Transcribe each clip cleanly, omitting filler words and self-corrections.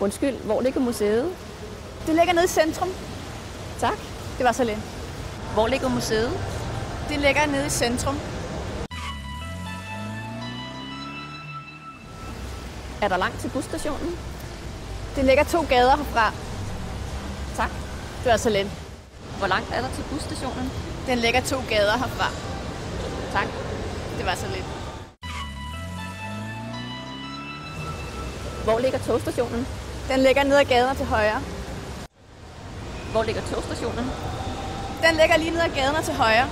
Undskyld, hvor ligger museet? Det ligger nede i centrum. Tak. Det var så lidt. Hvor ligger museet? Det ligger nede i centrum. Er der langt til busstationen? Det ligger 2 gader herfra. Tak. Det var så lidt. Hvor langt er der til busstationen? Den ligger 2 gader herfra. Tak. Det var så lidt. Hvor ligger togstationen? Den ligger nede ad gaden til højre. Hvor ligger togstationen? Den ligger lige nede ad gaden til højre.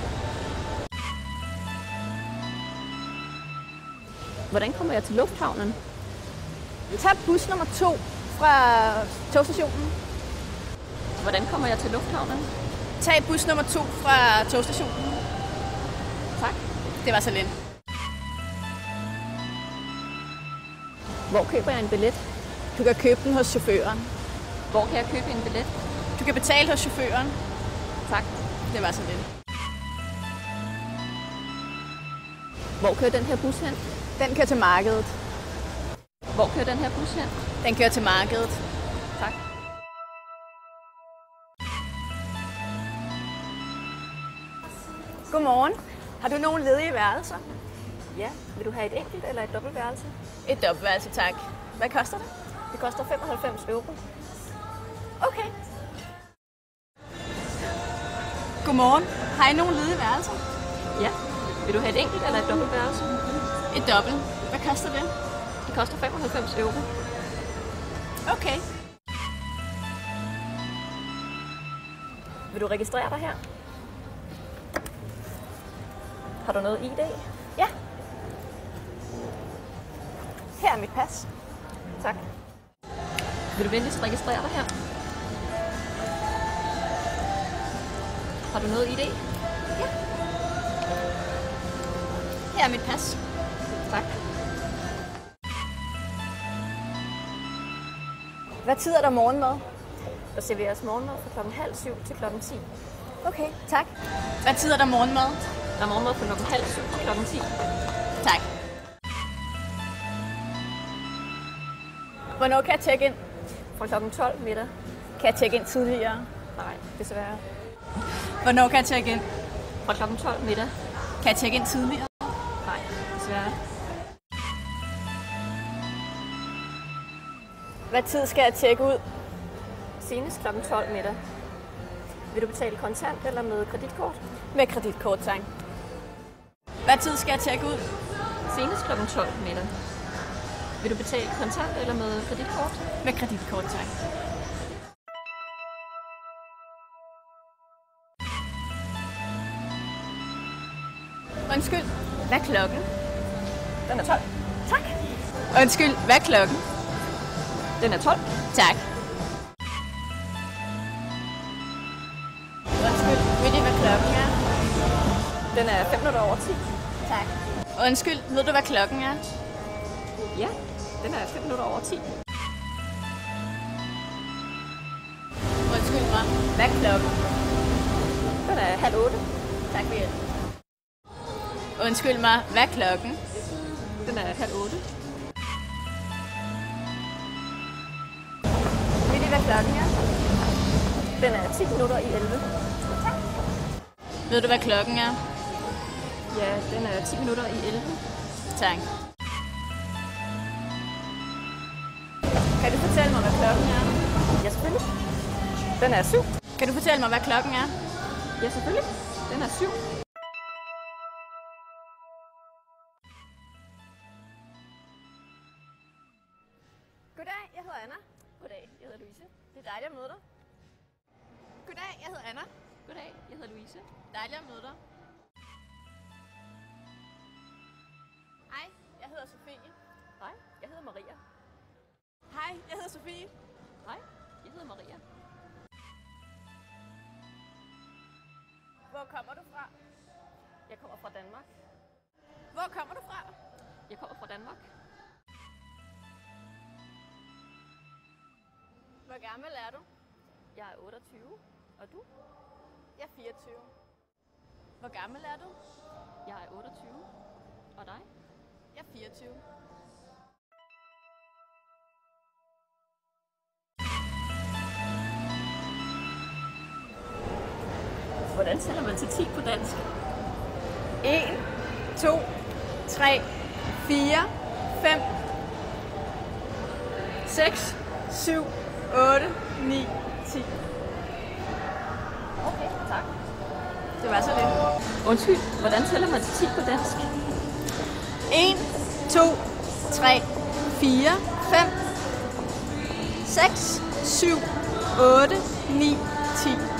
Hvordan kommer jeg til lufthavnen? Tag bus nummer 2 fra togstationen. Hvordan kommer jeg til lufthavnen? Tag bus nummer 2 fra togstationen. Tak. Det var så lidt. Hvor køber jeg en billet? Du kan købe den hos chaufføren. Hvor kan jeg købe en billet? Du kan betale hos chaufføren. Tak. Det var så lidt. Hvor kører den her bus hen? Den kører til markedet. Hvor kører den her bus hen? Den kører til markedet. Tak. Godmorgen. Har du nogen ledige værelser? Ja. Vil du have et enkelt eller et dobbeltværelse? Et dobbeltværelse, tak. Hvad koster det? Det koster 95 euro. Okay. Godmorgen. Har I nogen ledige værelser? Ja. Vil du have et enkelt eller et dobbeltværelse? Et dobbelt. Hvad koster det? Det koster 95 euro. Okay. Vil du registrere dig her? Har du noget ID? Ja. Her er mit pas. Tak. Vil du venligst registrere dig her? Har du noget ID? Ja. Her er mit pas. Tak. Hvad tid er der morgenmad? Der serveres morgenmad fra 6:30 til 10. Okay, tak. Hvad tid er der morgenmad? Der er morgenmad fra 6:30 til 10. Tak. Hvornår kan jeg tjekke ind? Fra kl. 12 middag. Kan jeg tjekke ind tidligere? Nej, desværre. Hvornår kan jeg tjekke ind? Fra kl. 12 middag. Kan jeg tjekke ind tidligere? Nej, desværre. Hvad tid skal jeg tjekke ud? Senest kl. 12 middag. Vil du betale kontant eller med kreditkort? Med kreditkort, tak. Hvad tid skal jeg tjekke ud? Senest kl. 12 middag. Vil du betale kontant eller med kreditkort? Med kreditkort, tak. Undskyld, hvad er klokken? Den er 12. Tak. Undskyld, hvad er klokken? Den er 12. Tak. Undskyld, ved I, hvad klokken er? Den er 5 minutter over 10. Tak. Undskyld, ved du, hvad klokken er? Ja, den er 5 minutter over 10. Undskyld mig, hvad er klokken? Den er 7:30. Tak for hjælp. Undskyld mig, hvad er klokken? Den er 7:30. Ved I, hvad klokken er? Den er 10 minutter i 11. Ved du, hvad klokken er? Ja, den er 10 minutter i 11. Tak. Kan du fortælle mig, hvad klokken er? Ja, selvfølgelig. Den er 7. Kan du fortælle mig, hvad klokken er? Ja, selvfølgelig. Den er 7. Goddag, jeg hedder Anna. Goddag, jeg hedder Louise. Det er dejligt at møde dig. Goddag, jeg hedder Anna. Goddag, jeg hedder Louise. Dejligt at møde dig. Hej, jeg hedder Sofie. Hej, jeg hedder Maria. Hej, jeg hedder Sofie. Hej, jeg hedder Maria. Hvor kommer du fra? Jeg kommer fra Danmark. Hvor kommer du fra? Jeg kommer fra Danmark. Hvor gammel er du? Jeg er 28. Og du? Jeg er 24. Hvor gammel er du? Jeg er 28. Og dig? Jeg er 24. Hvordan tæller man til 10 på dansk? 1, 2, 3, 4, 5, 6, 7, 8, 9, 10. Okay, tak. Det var så lidt. Undskyld, hvordan tæller man til 10 på dansk? 1, 2, 3, 4, 5, 6, 7, 8, 9, 10.